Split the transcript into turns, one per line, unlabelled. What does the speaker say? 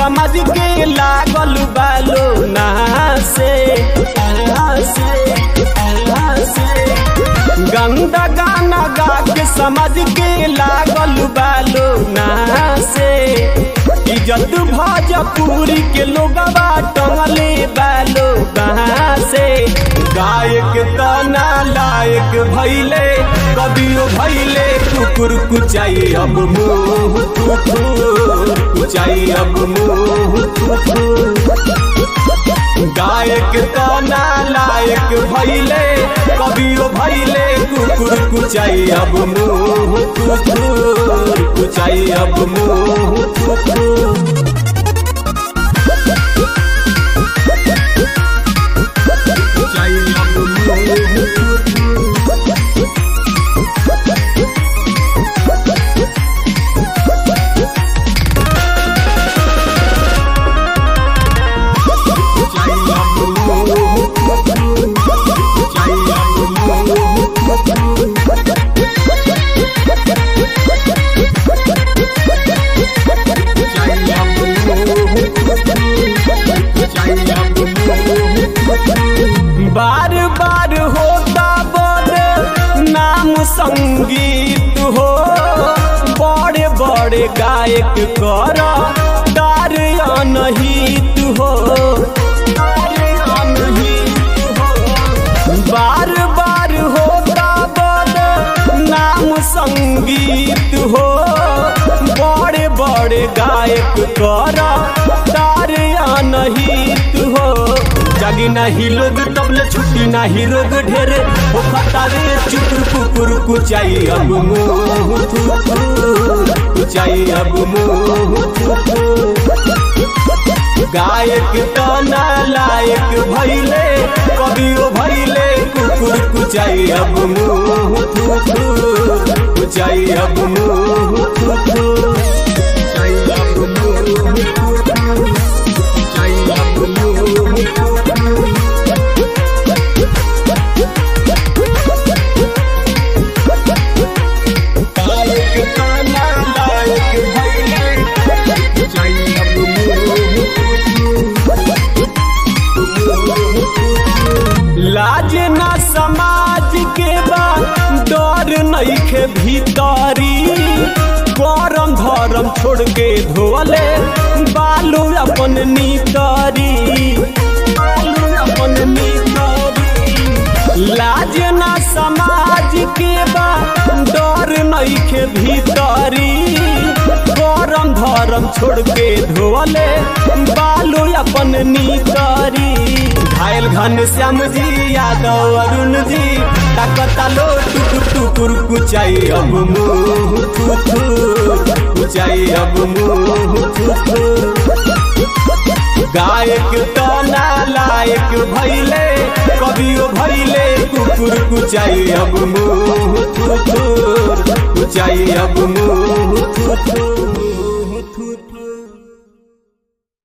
समझ के लागल बालो नहासे गंदा गाना गा के समझ के लागल बालो नहासे इज्जत भोजपुरी के लोगवा टंगले बालो कहाँ से गायक तना लायक भैले कभियो भैले कुकुर कुचाई अब मुँह कुचाई अब मुँह गायक तना लायक भैले कभियो भैले कुकुर कुचाई अब मुँह कुचाई अब मुँह बार बार होता बड़ नाम संगीत हो बड़े बड़े गायक कर तार अनहित हो बार बार होता बड़ नाम संगीत हो बड़े बड़े गायक कर तार अनहित हो जागी नहीं लोग तबले छुट्टी नहीं रोग ढेरे हो खतारे चुकुर कुकुर कुचाई अब मुँह कुचाई अब मुँह गायक तना लायक भैले कभियो भैले कुकुर कुचाई अब मुँह कुचाई अब मुँह लाज ना समाज के बा डर नइखे भीतरी करम धर्म छोड़ के धोले बालू अपन नीतरी लाज ना समाज के बा डर नइखे भीतरी करम धर्म छोड़ के धोले बालू अपन नीतरी घायल घन श्याम जी यादव अरुण जी ताकता लो टुकुर टुकुर कुचाई अब मुँह कुचाई अब मुँह गायक तना लायक भैले कभियो भैले कुकुर कुचाई अब मुँह कुचाई अब मुँह